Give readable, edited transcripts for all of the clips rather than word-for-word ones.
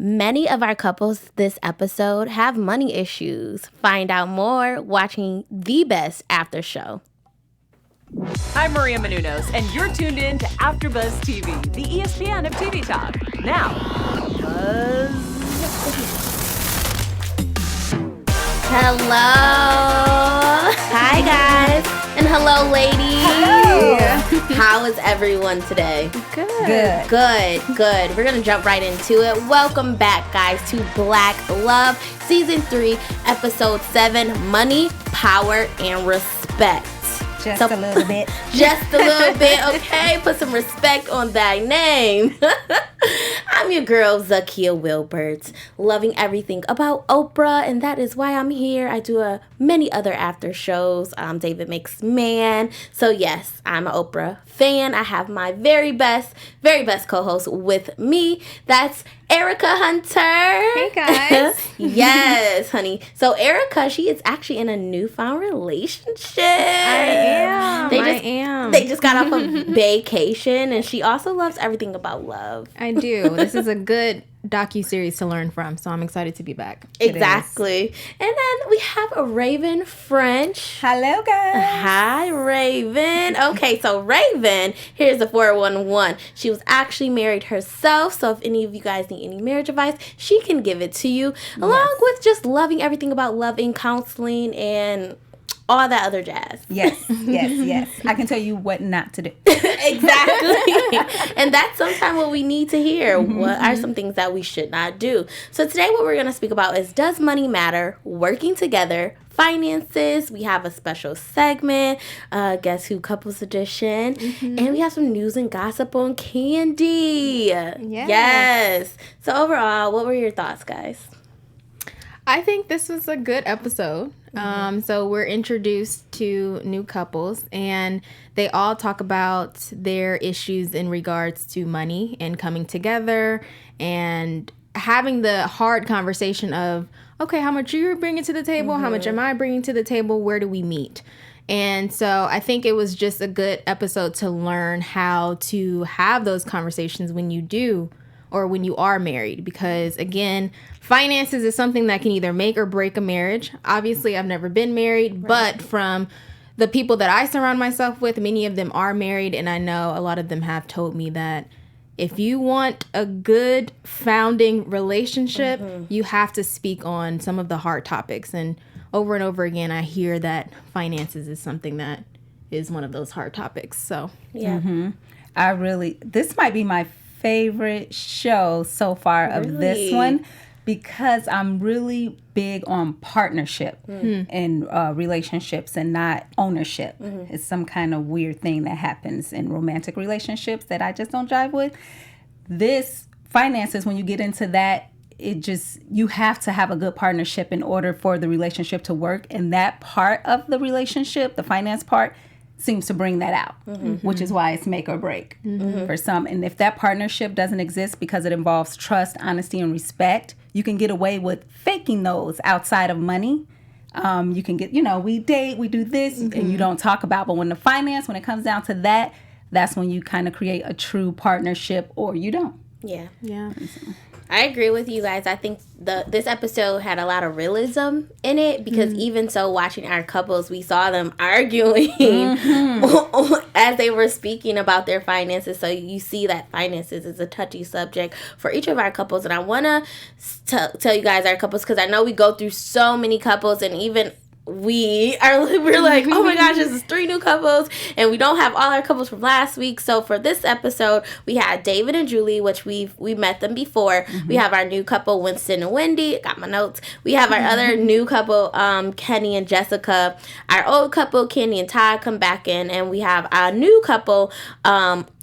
Many of our couples this episode have money issues. Find out more watching the best after show. I'm Maria Menounos, and you're tuned in to Afterbuzz TV, the ESPN of TV talk. Now, buzz. Hello. Hi, guys. And hello, ladies. Hello. How is everyone today? Good. Good. We're going to jump right into it. Welcome back, guys, to Black Love, Season 3, Episode 7, Money, Power, and Respect. Just a little bit. Just a little bit, okay? Put some respect on that name. I'm your girl, Zakiyyah Wilbert, loving everything about Oprah, and that is why I'm here. I do many other after shows. David Makes Man. So yes, I'm an Oprah fan. I have my very best co-host with me. That's Ericka Hunter. Hey, guys. Yes, honey. So Ericka, she is actually in a newfound relationship. I am. They just got off of vacation, and she also loves everything about love. I do. This is a good docuseries to learn from, so I'm excited to be back. Exactly. And then we have a Raiven French. Hello, guys. Hi, Raiven. Okay, so Raiven, here's the 411. She was actually married herself, so if any of you guys need any marriage advice, she can give it to you, along with just loving everything about loving, counseling, and all that other jazz. Yes. I can tell you what not to do. Exactly. And that's sometimes what we need to hear. What are some things that we should not do? So today what we're going to speak about is, does money matter? Working together, finances. We have a special segment, Guess Who Couples Edition. And we have some news and gossip on Kandi. Yes. So overall, what were your thoughts, guys? I think this was a good episode. So we're introduced to new couples, and they all talk about their issues in regards to money and coming together and having the hard conversation of, okay, how much you're bringing to the table? How much am I bringing to the table? Where do we meet? And so I think it was just a good episode to learn how to have those conversations when you do or when you are married, because again, finances is something that can either make or break a marriage. Obviously, I've never been married, but from the people that I surround myself with, many of them are married, and I know a lot of them have told me that if you want a good founding relationship, you have to speak on some of the hard topics. And over again, I hear that finances is something that is one of those hard topics. So, Yeah. This might be my favorite show so far of this one, because I'm really big on partnership and relationships and not ownership. It's some kind of weird thing that happens in romantic relationships that I just don't jive with. This finances, when you get into that, you have to have a good partnership in order for the relationship to work. And that part of the relationship, the finance part, seems to bring that out, which is why it's make or break for some. And if that partnership doesn't exist because it involves trust, honesty, and respect, you can get away with faking those outside of money. You can get, we date, we do this, and you don't talk about. But when it comes down to that, that's when you kind of create a true partnership, or you don't. Yeah. So. I agree with you guys. I think this episode had a lot of realism in it, because even so, watching our couples, we saw them arguing as they were speaking about their finances. So you see that finances is a touchy subject for each of our couples. And I want to tell you guys our couples, because I know we go through so many couples, and even we're like, oh my gosh, this is 3 new couples, and we don't have all our couples from last week. So for this episode, we had David and Julie, which we met them before. We have our new couple, Winston and Wendy. Got my notes. We have our other new couple, Kenny and Jessica. Our old couple, Kandi and Todd, come back in, and we have our new couple,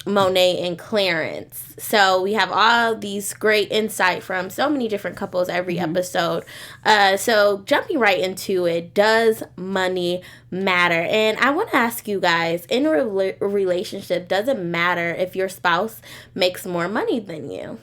Monet and Clarence. So we have all these great insight from so many different couples every episode. So jumping right into it, does money matter? And I want to ask you guys, in a relationship, does it matter if your spouse makes more money than you?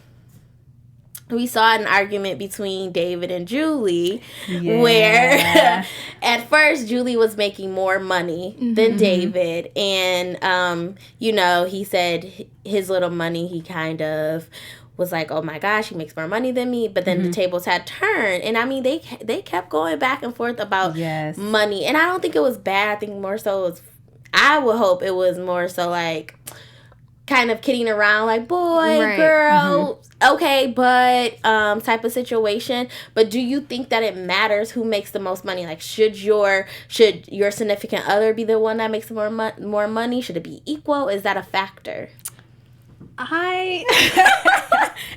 We saw an argument between David and Julie where at first Julie was making more money than David. And, he said his little money he kind of was like, oh my gosh, he makes more money than me. But then the tables had turned. And I mean, they kept going back and forth about money. And I don't think it was bad. I think more so it was, I would hope it was more so like kind of kidding around, like boy, girl, okay, but type of situation. But do you think that it matters who makes the most money? Like, should your significant other be the one that makes more money? Should it be equal? Is that a factor?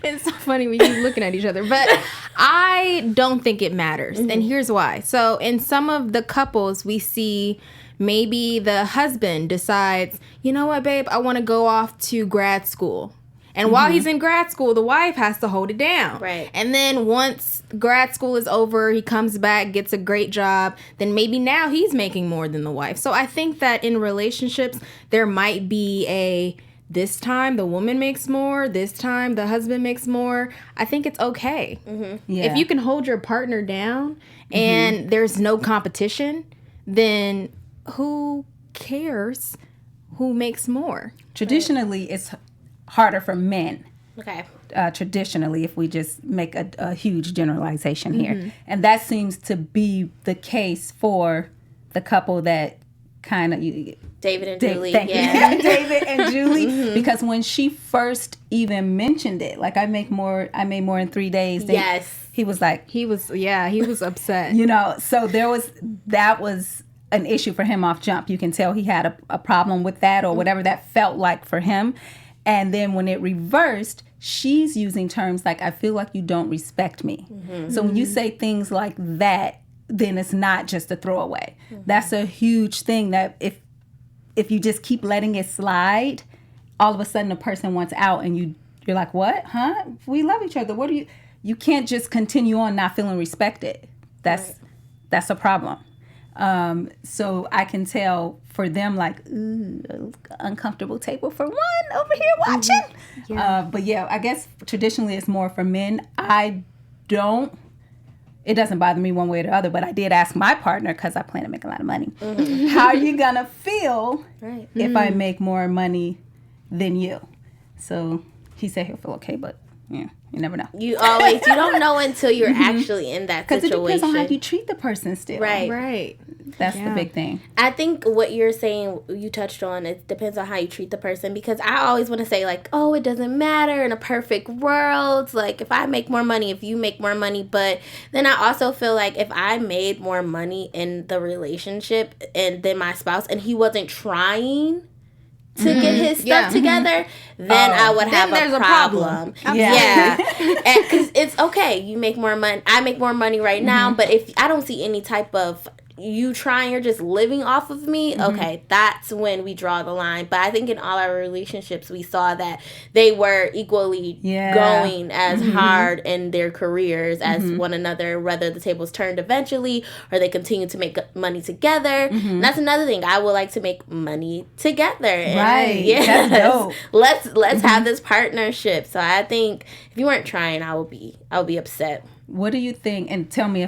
It's so funny when you're looking at each other, but I don't think it matters. And here's why. So in some of the couples we see, maybe the husband decides, you know what, babe, I want to go off to grad school. And while he's in grad school, the wife has to hold it down. Right. And then once grad school is over, he comes back, gets a great job, then maybe now he's making more than the wife. So I think that in relationships, there might be this time the woman makes more, this time the husband makes more. I think it's okay. Yeah. If you can hold your partner down and there's no competition, then who cares who makes more? Traditionally, it's harder for men. Okay. Traditionally, if we just make a huge generalization here. And that seems to be the case for the couple that kind of... David and Julie. David and Julie. Because when she first even mentioned it, like I made more in 3 days. He was like... He was upset. So that was an issue for him off jump. You can tell he had a problem with that or whatever that felt like for him. And then when it reversed, she's using terms like, I feel like you don't respect me. So when you say things like that, then it's not just a throwaway. That's a huge thing that if you just keep letting it slide, all of a sudden a person wants out and you're like, what? Huh? We love each other. What do you can't just continue on not feeling respected. That's a problem. So I can tell for them, like, ooh, uncomfortable table for one over here watching. But yeah, I guess traditionally it's more for men. It doesn't bother me one way or the other, but I did ask my partner, because I plan to make a lot of money, how are you going to feel if I make more money than you? So he said he'll feel okay, but yeah, you never know. You don't know until you're actually in that situation. Because it depends on how you treat the person still. Right. That's the big thing. I think what you're saying, you touched on, it depends on how you treat the person. Because I always want to say, like, oh, it doesn't matter in a perfect world. Like, if I make more money, if you make more money. But then I also feel like if I made more money in the relationship and than my spouse, and he wasn't trying to get his stuff together, then I would have a problem. Because it's okay. You make more money. I make more money right now. But if I don't see any type of you trying, you're just living off of me, okay, that's when we draw the line. But I think in all our relationships, we saw that they were equally going as hard in their careers as one another, whether the tables turned eventually or they continued to make money together. And that's another thing. I would like to make money together. And that's dope. Let's have this partnership. So I think if you weren't trying, I would be upset. What do you think? And tell me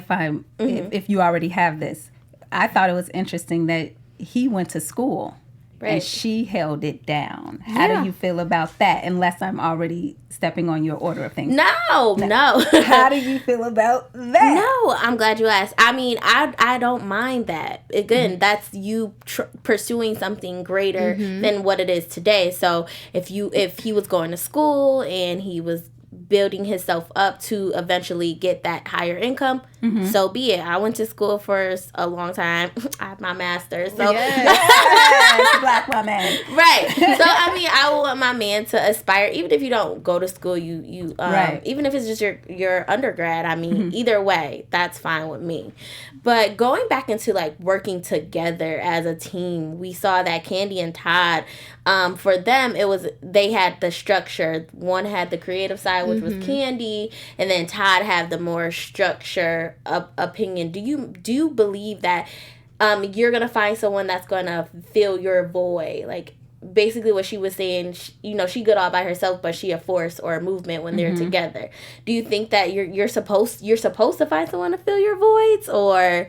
if you already have this. I thought it was interesting that he went to school and she held it down. How do you feel about that? Unless I'm already stepping on your order of things. No. How do you feel about that? No, I'm glad you asked. I mean, I don't mind that. Again, that's you pursuing something greater than what it is today. So if he was going to school and he was building himself up to eventually get that higher income, so be it. I went to school for a long time. I have my master's. So black woman. Right. So I mean, I want my man to aspire, even if you don't go to school, you even if it's just your undergrad, I mean, either way, that's fine with me. But going back into like working together as a team, we saw that Kandi and Todd, for them, they had the structure. One had the creative side, which was Kandi, and then Todd had the more structure opinion. Do you believe that you're gonna find someone that's gonna fill your void? Like basically what she was saying, she good all by herself, but she a force or a movement when they're together. Do you think that you're supposed to find someone to fill your voids, or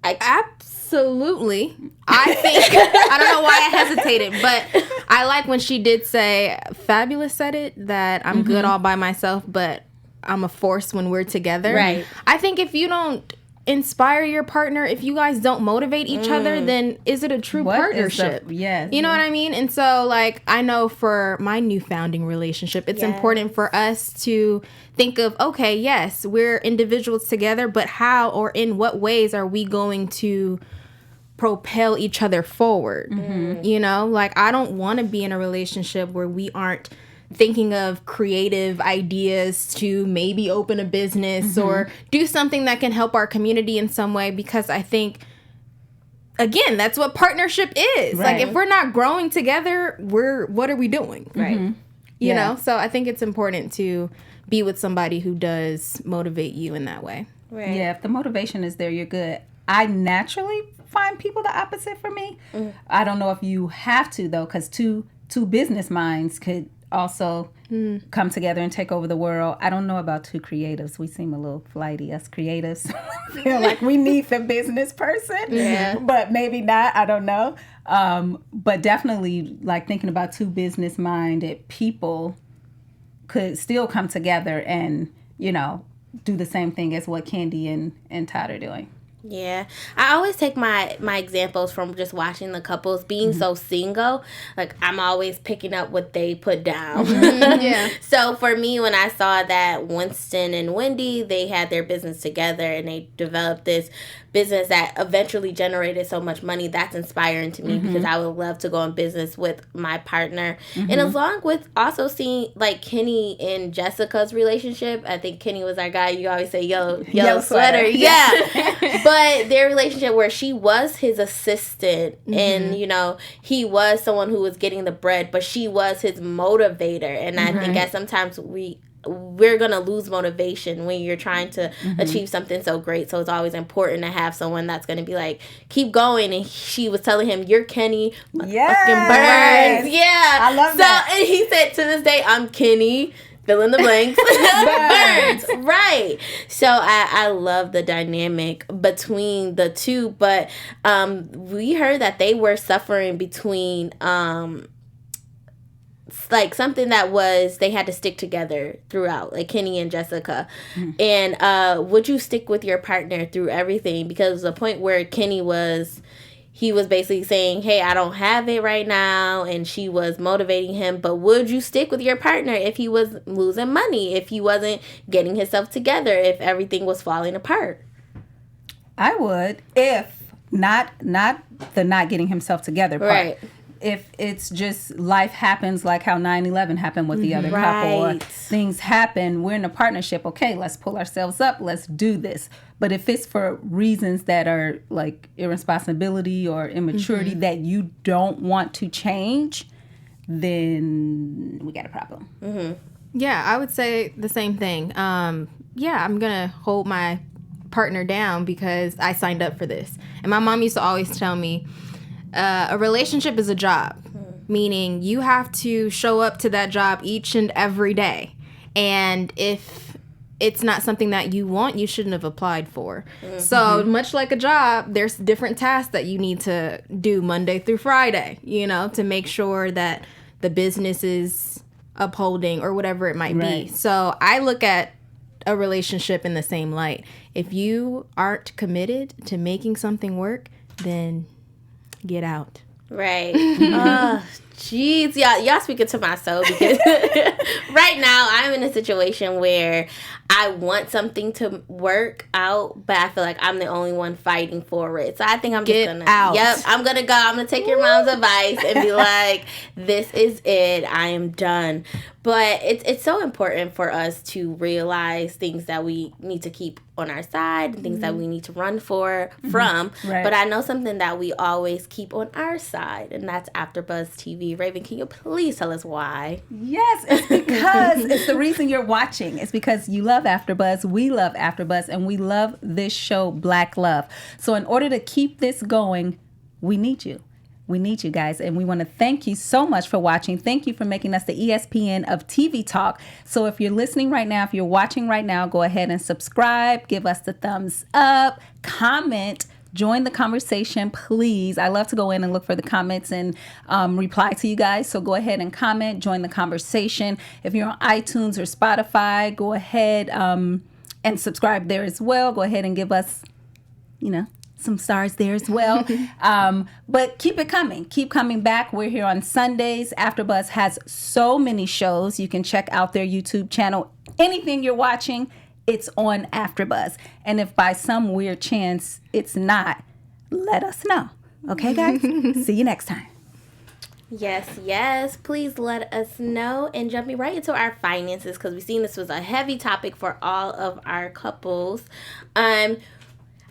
absolutely? I think I don't know why I hesitated, but I like when she did say, Fabulous said it, that I'm good all by myself, but I'm a force when we're together. Right. I think if you don't inspire your partner, if you guys don't motivate each other, then is it a true partnership? Yes. You know what I mean? And so, like, I know for my new founding relationship, it's important for us to think of, okay, yes, we're individuals together, but how or in what ways are we going to propel each other forward? You know, like, I don't want to be in a relationship where we aren't thinking of creative ideas to maybe open a business or do something that can help our community in some way, because I think, again, that's what partnership is. Right. Like, if we're not growing together, what are we doing? Right. You know? So I think it's important to be with somebody who does motivate you in that way. Right. Yeah, if the motivation is there, you're good. I naturally find people the opposite for me. I don't know if you have to, though, because two business minds could also come together and take over the world. I don't know about two creatives. We seem a little flighty, us creatives. Feel like we need the business person, but maybe not. I don't know. But definitely, like, thinking about two business-minded people could still come together and, you know, do the same thing as what Kandi and Todd are doing. Yeah, I always take my examples from just watching the couples being so single. Like, I'm always picking up what they put down. So for me, when I saw that Winston and Wendy, they had their business together and they developed this business that eventually generated so much money, that's inspiring to me because I would love to go in business with my partner. And along with also seeing, like, Kenny and Jessica's relationship. I think Kenny was our guy. You always say yellow sweater. Yeah. But their relationship where she was his assistant and, you know, he was someone who was getting the bread, but she was his motivator. And I think that sometimes we're going to lose motivation when you're trying to achieve something so great. So it's always important to have someone that's going to be like, keep going. And she was telling him, you're Kenny fucking Burns. Yeah. I love that. And he said, to this day, I'm Kenny. Fill in the blanks. Burns. Right. So I love the dynamic between the two. But we heard that they were suffering between like something that was they had to stick together throughout, like Kenny and Jessica. And would you stick with your partner through everything? Because the point where Kenny was basically saying, hey, I don't have it right now, and she was motivating him, but would you stick with your partner if he was losing money, if he wasn't getting himself together, if everything was falling apart? I would, if not the not getting himself together part. Right. If it's just life happens, like how 9/11 happened with the other couple, or things happen, we're in a partnership. Okay, let's pull ourselves up. Let's do this. But if it's for reasons that are like irresponsibility or immaturity that you don't want to change, then we got a problem. Yeah, I would say the same thing. I'm going to hold my partner down because I signed up for this. And my mom used to always tell me, a relationship is a job, meaning you have to show up to that job each and every day. And if it's not something that you want, you shouldn't have applied for. So much like a job, there's different tasks that you need to do Monday through Friday, you know, to make sure that the business is upholding or whatever it might be. So I look at a relationship in the same light. If you aren't committed to making something work, then get out. Right. Oh, jeez. Y'all speaking to my soul because right now I'm in a situation where I want something to work out, but I feel like I'm the only one fighting for it. So I think I'm just gonna out. Yep, I'm gonna go. I'm gonna take your mom's advice and be like, this is it. I am done. But it's so important for us to realize things that we need to keep on our side and things that we need to run from. Right. But I know something that we always keep on our side, and that's Afterbuzz TV. Raiven, can you please tell us why? Yes, it's because it's the reason you're watching. It's because you love Afterbuzz. We love Afterbuzz, and we love this show, Black Love. So in order to keep this going, we need you. We need you guys, and we want to thank you so much for watching. Thank you for making us the ESPN of TV talk. So if you're listening right now, if you're watching right now, go ahead and subscribe, give us the thumbs up, comment, join the conversation, please. I love to go in and look for the comments and reply to you guys. So go ahead and comment, join the conversation. If you're on iTunes or Spotify, go ahead and subscribe there as well. Go ahead and give us, some stars there as well. But keep it coming. Keep coming back. We're here on Sundays. AfterBuzz has so many shows. You can check out their YouTube channel. Anything you're watching, it's on AfterBuzz. And if by some weird chance it's not, let us know. Okay, guys? See you next time. Yes. Please let us know. And jumping right into our finances, because we've seen this was a heavy topic for all of our couples.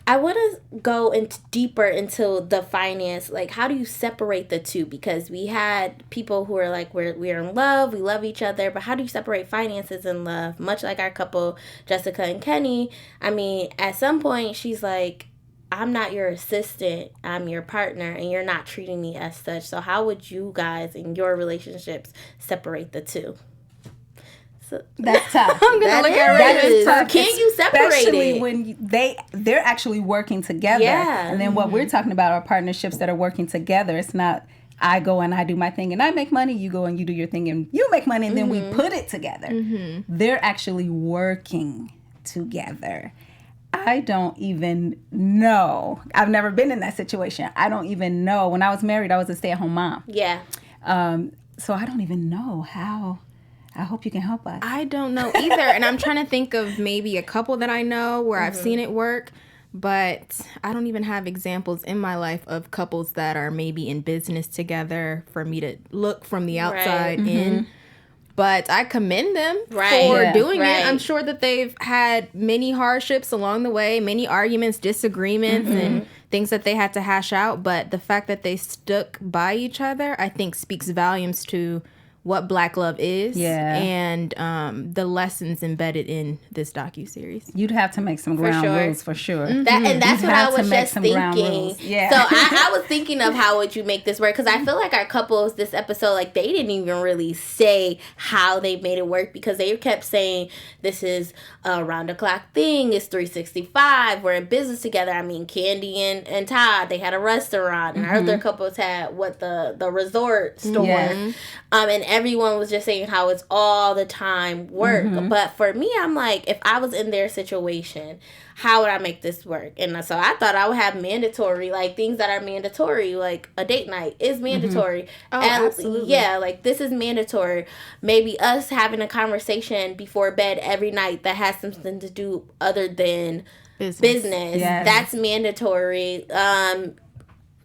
I want to go deeper into the finance. Like, how do you separate the two? Because we had people who are like, we're in love, we love each other, but how do you separate finances and love? Much like our couple, Jessica and Kenny. I mean, at some point, she's like, I'm not your assistant, I'm your partner, and you're not treating me as such. So how would you guys in your relationships separate the two? That's tough. I'm gonna look at Raiven. Tough. Can you separate especially it? when they're actually working together? Yeah. And then what we're talking about are partnerships that are working together. It's not I go and I do my thing and I make money. You go and you do your thing and you make money, and then we put it together. They're actually working together. I don't even know. I've never been in that situation. I don't even know. When I was married, I was a stay-at-home mom. Yeah. So I don't even know how. I hope you can help us. I don't know either. And I'm trying to think of maybe a couple that I know where I've seen it work, but I don't even have examples in my life of couples that are maybe in business together for me to look from the outside in. But I commend them for doing it. I'm sure that they've had many hardships along the way, many arguments, disagreements, and things that they had to hash out. But the fact that they stuck by each other, I think speaks volumes to what Black love is and the lessons embedded in this docuseries. You'd have to make some ground rules for sure. And that's what I was just thinking. Yeah. So I was thinking of how would you make this work, because I feel like our couples this episode, like, they didn't even really say how they made it work, because they kept saying this is a round the clock thing, it's 365, we're in business together. I mean, Kandi and Todd, they had a restaurant, and our other couples had the resort store. And everyone was just saying how it's all the time work. But for me, I'm like, if I was in their situation, how would I make this work? And so I thought I would have mandatory, like, things that are mandatory, like a date night is mandatory. Absolutely. Yeah, like, this is mandatory. Maybe us having a conversation before bed every night that has something to do other than business. Yes. That's mandatory.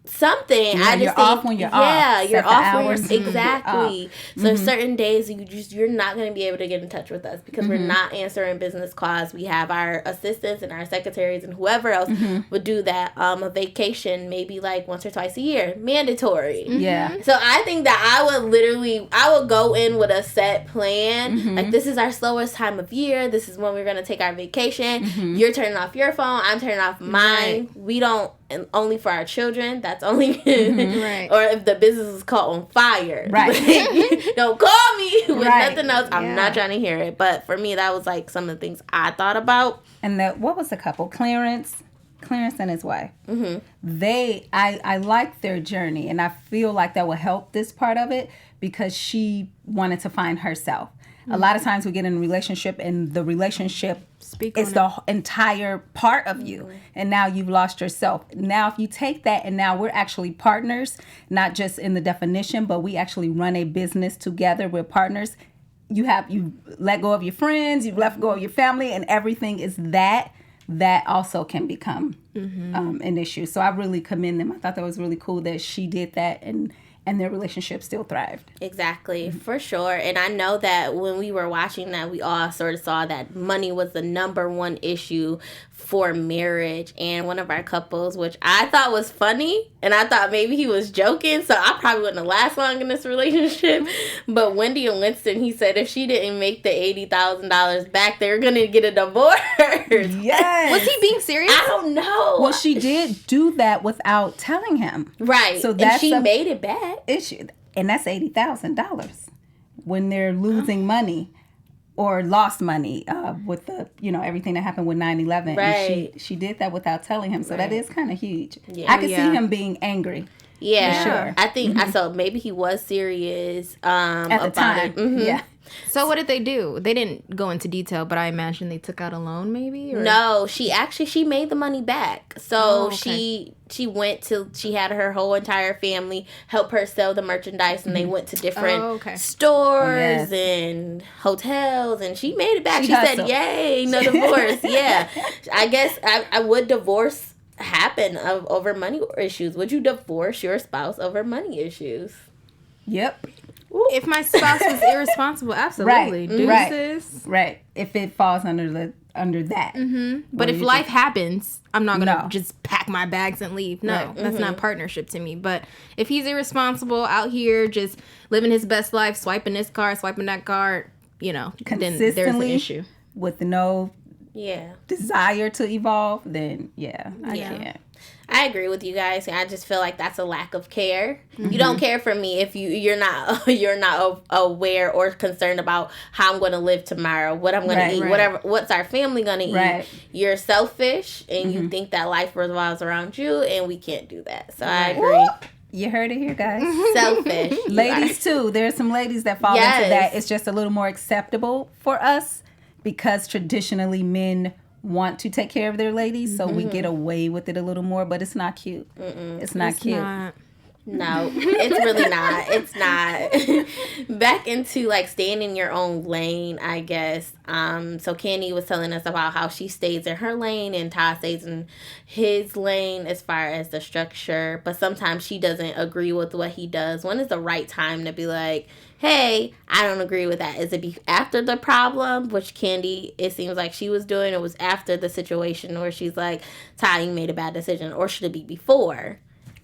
Something. I just you're think, off when you're off. Yeah, you're off when hours you're exactly. So certain days you're not going to be able to get in touch with us because we're not answering business calls. We have our assistants and our secretaries and whoever else would do that. A vacation maybe like once or twice a year, mandatory. Yeah. So I think that I would go in with a set plan. Like, this is our slowest time of year. This is when we're going to take our vacation. You're turning off your phone. I'm turning off mine. We don't. And only for our children. That's only right. Or if the business is caught on fire, right? Don't call me with nothing else. I'm Yeah. not trying to hear it. But for me, that was like some of the things I thought about. And what was the couple? Clarence and his wife. I like their journey, and I feel like that will help this part of it because she wanted to find herself. A lot of times we get in a relationship and the relationship is the entire part of you. And now you've lost yourself. Now, if you take that and now we're actually partners, not just in the definition, but we actually run a business together. We're partners. You let go of your friends, you've let go of your family, and everything is that also can become an issue. So I really commend them. I thought that was really cool that she did that and their relationship still thrived. Exactly, for sure. And I know that when we were watching that, we all sort of saw that money was the number one issue for marriage. And one of our couples, which I thought was funny, and I thought maybe he was joking, so I probably wouldn't last long in this relationship. But Wendy and Winston, he said if she didn't make the $80,000 back, they were going to get a divorce. Yes. Was he being serious? I don't know. Well, she did do that without telling him. Right. So and she made it back. Issue, and that's $80,000 when they're losing money. or lost money with the, everything that happened with 9/11. Right. And she did that without telling him. So that is kind of huge. Yeah. I could see him being angry. Yeah. Sure. I think, so maybe he was serious at the time. Yeah. So what did they do? They didn't go into detail, but I imagine they took out a loan maybe? Or? No, she made the money back. So she had her whole entire family help her sell the merchandise, and they went to different stores and hotels, and she made it back. She said, yay, no divorce. Yeah. I guess I would divorce happen over money issues. Would you divorce your spouse over money issues? Yep. If my spouse was irresponsible, absolutely. Right. Deuces. Right. If it falls under that. Mm-hmm. But if life happens, I'm not going to just pack my bags and leave. No, that's not partnership to me. But if he's irresponsible out here just living his best life, swiping this card, swiping that card, then there's an issue. With no desire to evolve, then I can't. I agree with you guys. I just feel like that's a lack of care. Mm-hmm. You don't care for me if you're not aware or concerned about how I'm going to live tomorrow, what I'm going to eat, what's our family going to eat. You're selfish, and you think that life revolves around you, and we can't do that. So I agree. You heard it here, guys. Selfish. Ladies too. There are some ladies that fall into that. It's just a little more acceptable for us because traditionally men want to take care of their ladies, so we get away with it a little more, but it's not cute. It's not cute. No, it's really not. It's not. Back into like staying in your own lane, I guess. So Kandi was telling us about how she stays in her lane and Todd stays in his lane as far as the structure, but sometimes she doesn't agree with what he does. When is the right time to be like, hey, I don't agree with that? Is it after the problem, which Kandi, it seems like she was doing? It was after the situation where she's like, Ty, you made a bad decision, or should it be before?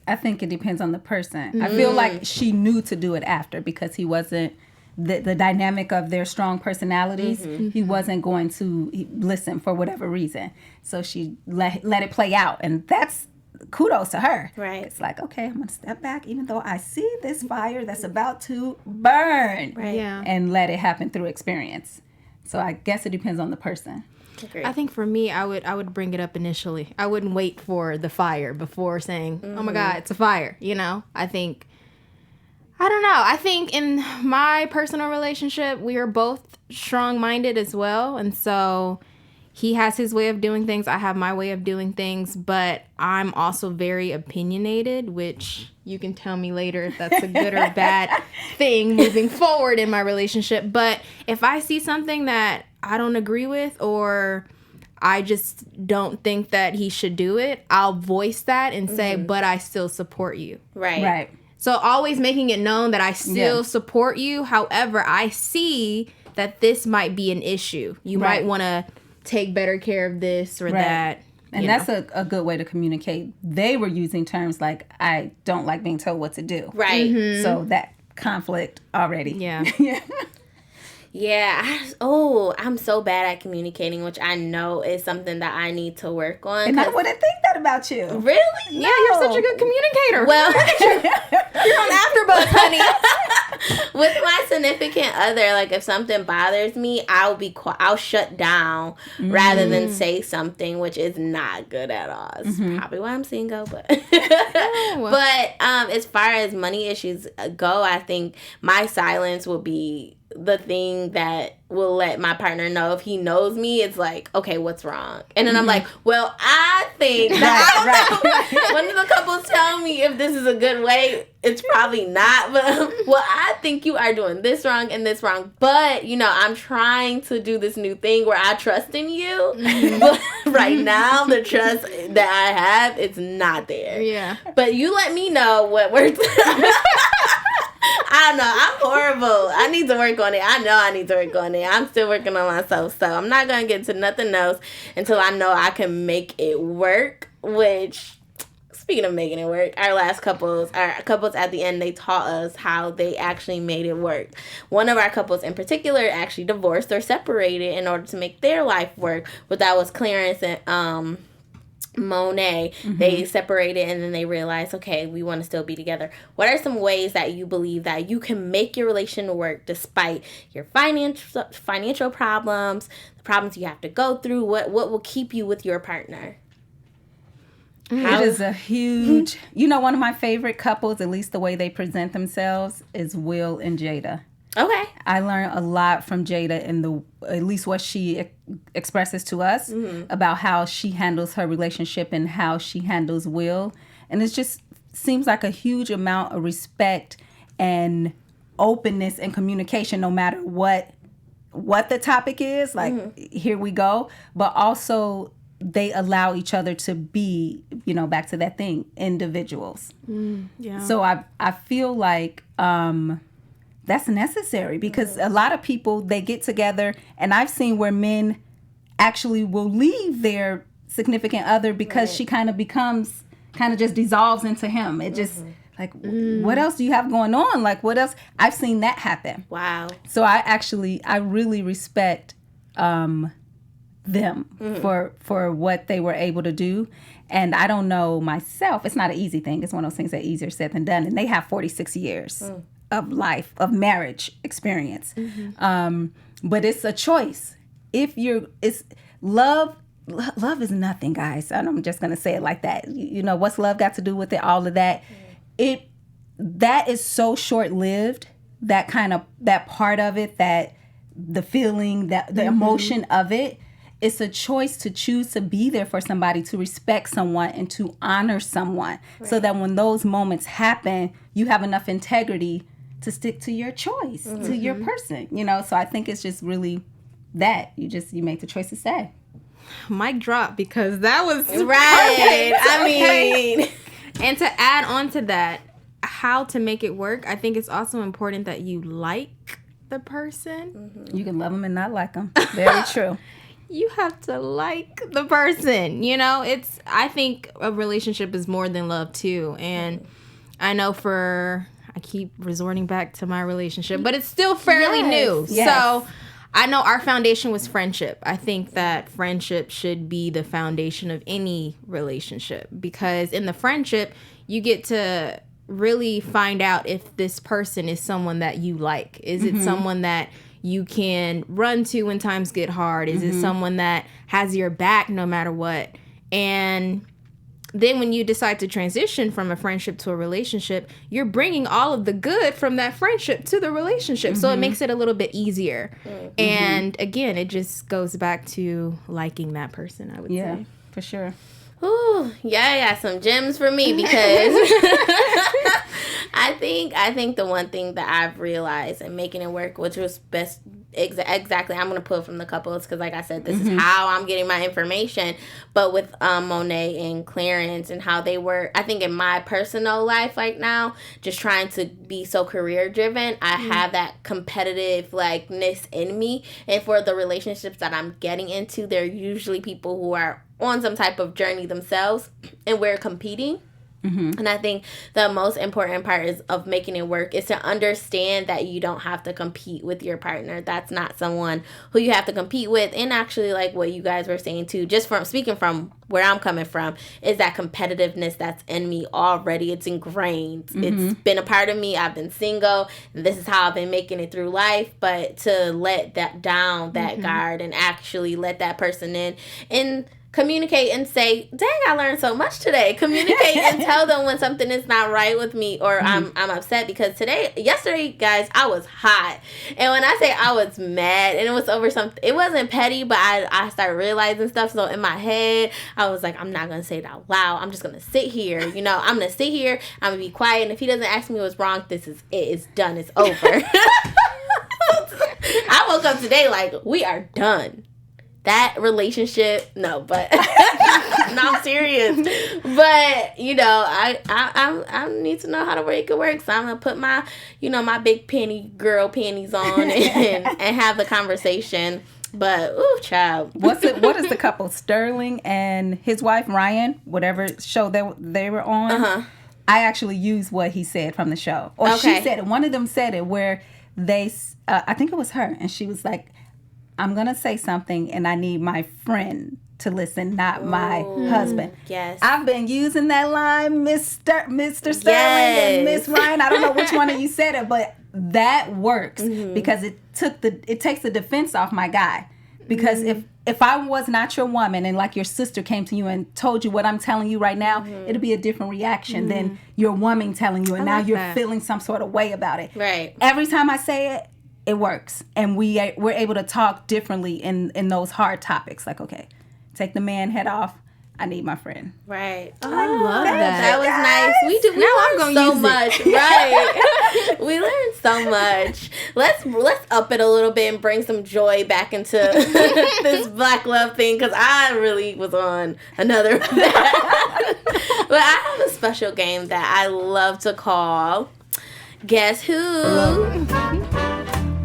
I think it depends on the person. I feel like she knew to do it after because he wasn't, the dynamic of their strong personalities, he wasn't going to listen for whatever reason. So she let it play out, and that's kudos to her. Right. It's like, okay, I'm going to step back even though I see this fire that's about to burn. Right. Yeah. And let it happen through experience. So I guess it depends on the person. Agreed. I think for me, I would bring it up initially. I wouldn't wait for the fire before saying, oh my God, it's a fire. I think in my personal relationship, we are both strong-minded as well. And so he has his way of doing things. I have my way of doing things. But I'm also very opinionated, which you can tell me later if that's a good or bad thing moving forward in my relationship. But if I see something that I don't agree with, or I just don't think that he should do it, I'll voice that and say, but I still support you. Right. So always making it known that I still support you. However, I see that this might be an issue. You might want to take better care of this or that. And that's a good way to communicate. They were using terms like, I don't like being told what to do. Right. So that conflict already. Yeah. Yeah. I'm so bad at communicating, which I know is something that I need to work on. And I wouldn't think that about you. Really? Yeah, you're such a good communicator. Well, you're on Afterbuzz, honey. with my significant other, like if something bothers me, I'll shut down rather than say something, which is not good at all. It's probably why I'm single, but but as far as money issues go, I think my silence will be the thing that will let my partner know. If he knows me, it's like, okay, what's wrong? And then I'm like, well, I think that I don't know. When the couples tell me if this is a good way, it's probably not. But well, I think you are doing this wrong and this wrong. But I'm trying to do this new thing where I trust in you. But right now, the trust that I have, it's not there. Yeah. But you let me know what works. I don't know. I'm horrible. I need to work on it. I know I need to work on it. I'm still working on myself. So I'm not going to get to nothing else until I know I can make it work. Which, speaking of making it work, our couples at the end, they taught us how they actually made it work. One of our couples in particular actually divorced or separated in order to make their life work. But that was Clarence Monet, they separated and then they realized, okay, we want to still be together. What are some ways that you believe that you can make your relation work despite your financial problems, the problems you have to go through? What will keep you with your partner? It is a huge, one of my favorite couples, at least the way they present themselves, is Will and Jada. Okay. I learned a lot from Jada and at least what she expresses to us about how she handles her relationship and how she handles Will. And it just seems like a huge amount of respect and openness and communication, no matter what the topic is. Like, here we go. But also, they allow each other to be, back to that thing, individuals. Yeah. So I feel like that's necessary, because a lot of people, they get together, and I've seen where men actually will leave their significant other because she kind of just dissolves into him. It just like, what else do you have going on? Like, what else? I've seen that happen. Wow. So I really respect them for what they were able to do. And I don't know myself, it's not an easy thing. It's one of those things that easier said than done. And they have 46 years of life, of marriage experience. But it's a choice. Love is nothing, guys. And I'm just going to say it like that. What's love got to do with it? All of that. That is so short-lived, that part of it, that the feeling, that the emotion of it. It's a choice to choose to be there for somebody, to respect someone, and to honor someone, so that when those moments happen, you have enough integrity to stick to your choice, to your person, So I think it's just really that. You make the choice to stay. Mic drop, because that was right. I mean, and to add on to that, how to make it work, I think it's also important that you like the person. You can love them and not like them. Very true. You have to like the person. I think a relationship is more than love too. And I know I keep resorting back to my relationship, but it's still fairly new. Yes. So I know our foundation was friendship. I think that friendship should be the foundation of any relationship, because in the friendship, you get to really find out if this person is someone that you like. Is it someone that you can run to when times get hard? Is it someone that has your back no matter what? And then when you decide to transition from a friendship to a relationship, you're bringing all of the good from that friendship to the relationship. So it makes it a little bit easier. And again, it just goes back to liking that person, I would say. Yeah, for sure. Ooh, yeah, I got some gems for me, because I think the one thing that I've realized in making it work, which was best, exactly, I'm going to pull from the couples, because like I said, this is how I'm getting my information, but with Monet and Clarence and how they were, I think in my personal life like now, just trying to be so career driven, I have that competitiveness in me, and for the relationships that I'm getting into, they're usually people who are on some type of journey themselves, and we're competing. And I think the most important part of making it work is to understand that you don't have to compete with your partner. That's not someone who you have to compete with. And actually, like what you guys were saying too, just from speaking from where I'm coming from, is that competitiveness that's in me already. It's ingrained. It's been a part of me. I've been single. This is how I've been making it through life. But to let that down, that guard, and actually let that person in and communicate and say, dang, I learned so much today. Communicate and tell them when something is not right with me, or I'm upset, because yesterday, guys, I was hot. And when I say I was mad, and it was over something, it wasn't petty, but I started realizing stuff. So in my head, I was like, I'm not going to say it out loud. I'm just going to sit here. I'm going to sit here. I'm going to be quiet. And if he doesn't ask me what's wrong, this is it. It's done. It's over. I woke up today like, we are done. That relationship, no, but no, I'm serious. But I need to know how to make it work. So I'm gonna put my my big panties on and have the conversation. But ooh, child, what is the couple, Sterling and his wife Ryan, whatever show they were on? I actually used what he said from the show, or she said it. One of them said it, where I think it was her, and she was like, I'm going to say something, and I need my friend to listen, not my husband. Yes. I've been using that line, Mr. Sterling and Miss Ryan. I don't know which one of you said it, but that works because it takes the defense off my guy. Because if I was not your woman and like your sister came to you and told you what I'm telling you right now, it'll be a different reaction than your woman telling you, and now you're feeling some sort of way about it. Right. Every time I say it, it works, and we're able to talk differently in those hard topics. Like, okay, take the man head off. I need my friend. Right. I love that. That was nice. We learned so much. Right. We learned so much. Let's up it a little bit and bring some joy back into this Black love thing, because I really was on another But I have a special game that I love to call Guess Who?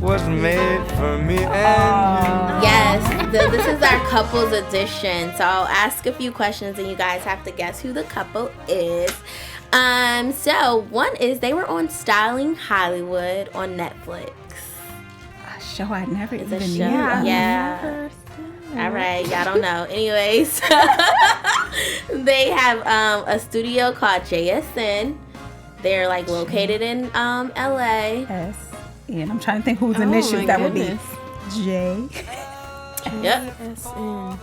Was made for me and Yes, this is our couples edition. So I'll ask a few questions and you guys have to guess who the couple is. So one is they were on Styling Hollywood on Netflix. A show I never It's even a knew. show. of. Yeah. All right, y'all don't know. Anyways, they have a studio called JSN. They're like located in LA. Yes. And I'm trying to think whose initials that would be. J. Yep.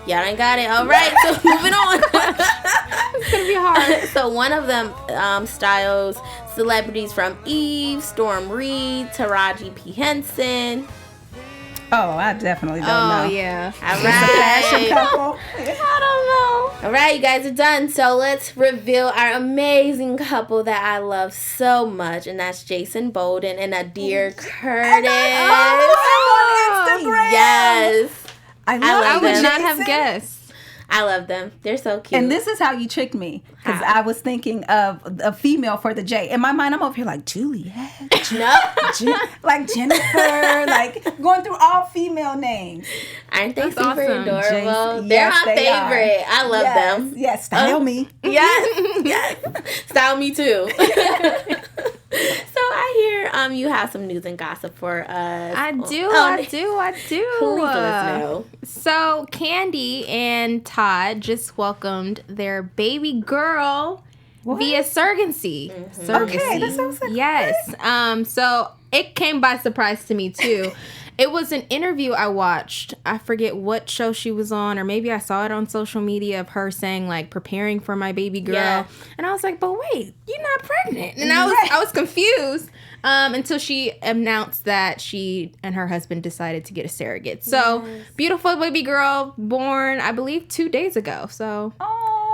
Y'all ain't got it. All right, so moving on. It's gonna be hard. So one of them styles celebrities from Eve, Storm Reed, Taraji P. Henson. Oh, I definitely don't know. Oh yeah. All Fashion right. couple. All right, you guys are done. So let's reveal our amazing couple that I love so much, and that's Jason Bolden and Adir Curtis. Oh, on Instagram. Yes. I love I would them. not have guessed. I love them. They're so cute. And this is how you tricked me, because How? I was thinking of a female for the J. In my mind, I'm over here like Juliet, like Jennifer, like going through all female names. Aren't they That's super awesome. adorable? Jason- They're yes, my they are. favorite. I love them. Yes, style me. Yes, yes. Style me too. So I hear you have some news and gossip for us. I do. Please let us know. So Kandi and Todd just welcomed their baby girl via surrogacy. Okay, that sounds like Yes. So it came by surprise to me too. It was an interview I watched. I forget what show she was on, or maybe I saw it on social media of her saying like preparing for my baby girl. Yeah. And I was like, but wait, you're not pregnant. And I was confused until she announced that she and her husband decided to get a surrogate. So beautiful baby girl born, I believe, 2 days ago. So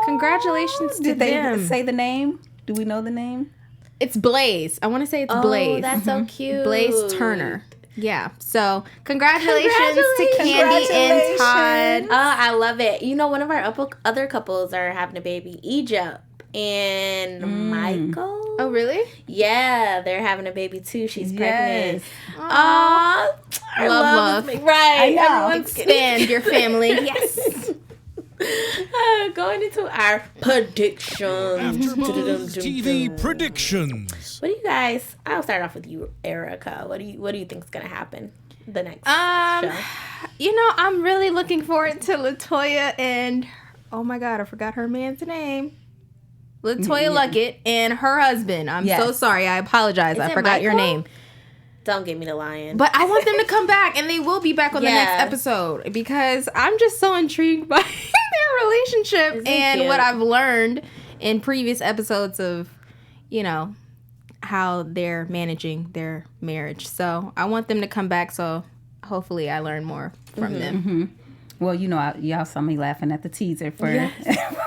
congratulations to Did they them. say the name? Do we know the name? It's Blaze. I want to say it's Oh, Blaze. that's so cute. Blaze Turner. Yeah. So congratulations to Kandi and Congratulations. Todd. Oh, I love it. You know, one of our other couples are having a baby, Egypt and Michael. Oh, really? Yeah, they're having a baby too. She's pregnant. Yes. Aww. Our Love. is big. Right. I know. Everyone's Expand your family. Yes. going into our predictions. Afterbuzz TV predictions. What do you guys? I'll start off with you, Erica. What do you think is gonna happen the next show? You know, I'm really looking forward to LaToya and oh my God, I forgot her man's name. LaToya Luckett and her husband. I'm so Yes. sorry. I apologize. I it forgot your Michael? name. Don't get me the lion. But I want them to come back, and they will be back on the Yeah. next episode because I'm just so intrigued by their relationship Isn't and cute? what I've learned in previous episodes of, you know, how they're managing their marriage. So I want them to come back. So hopefully I learn more from them. Well, you know, y'all saw me laughing at the teaser for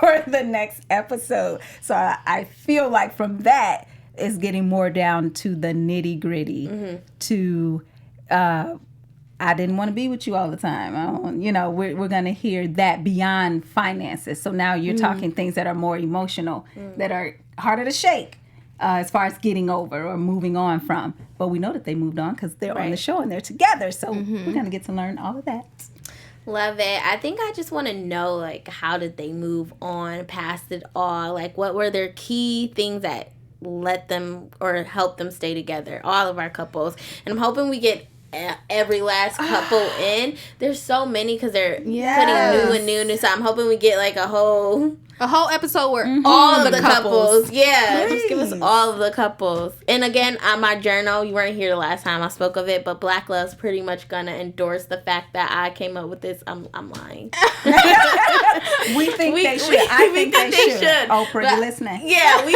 for the next episode. So I feel like from that, it's getting more down to the nitty gritty. To I didn't want to be with you all the time. You know, we're gonna hear that beyond finances. So now you're talking things that are more emotional, that are harder to shake. As far as getting over or moving on from. But we know that they moved on because they're on the show and they're together. So we're going to get to learn all of that. Love it. I think I just want to know, like, how did they move on past it all? Like, what were their key things that let them or help them stay together? All of our couples. And I'm hoping we get every last couple in. There's so many because they're putting new and new. So I'm hoping we get like a whole episode where all of the couples. Yeah, Please. just give us all of the couples. And again, on my journal, you weren't here the last time I spoke of it, but Black Love's pretty much gonna endorse the fact that I came up with this. I'm lying. We think they should. I think they should. Oprah, you listening? Yeah, we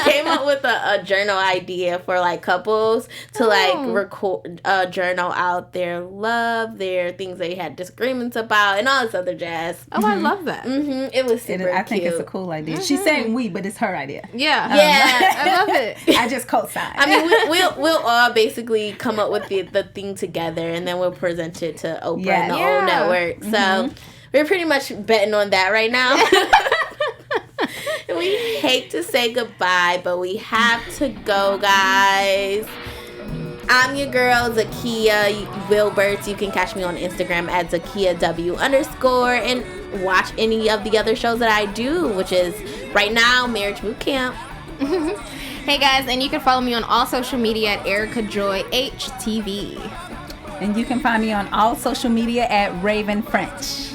came up with a journal idea for like couples to like record a journal out their love, their things they had disagreements about, and all this other jazz. Oh, I love that. It was super I think it's a cool idea. She's saying we, but it's her idea. Yeah. I love it. I just co-sign. I mean, we'll all basically come up with the thing together, and then we'll present it to Oprah and the whole network. So we're pretty much betting on that right now. We hate to say goodbye, but we have to go, guys. I'm your girl, Zakiyyah Wilbert. You can catch me on Instagram at ZakiyyahW_ and watch any of the other shows that I do, which is right now Marriage Boot Camp. Hey guys, and you can follow me on all social media at Ericka Joy HTV. And you can find me on all social media at Raiven French.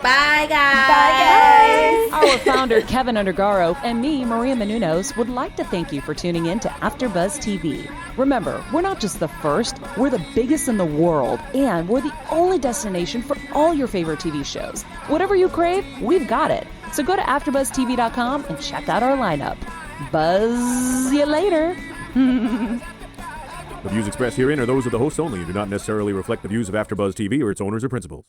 Bye, guys. Bye, guys. Our founder, Kevin Undergaro, and me, Maria Menounos, would like to thank you for tuning in to Afterbuzz TV. Remember, we're not just the first, we're the biggest in the world, and we're the only destination for all your favorite TV shows. Whatever you crave, we've got it. So go to AfterbuzzTV.com and check out our lineup. Buzz you later. The views expressed herein are those of the hosts only and do not necessarily reflect the views of AfterBuzz TV or its owners or principals.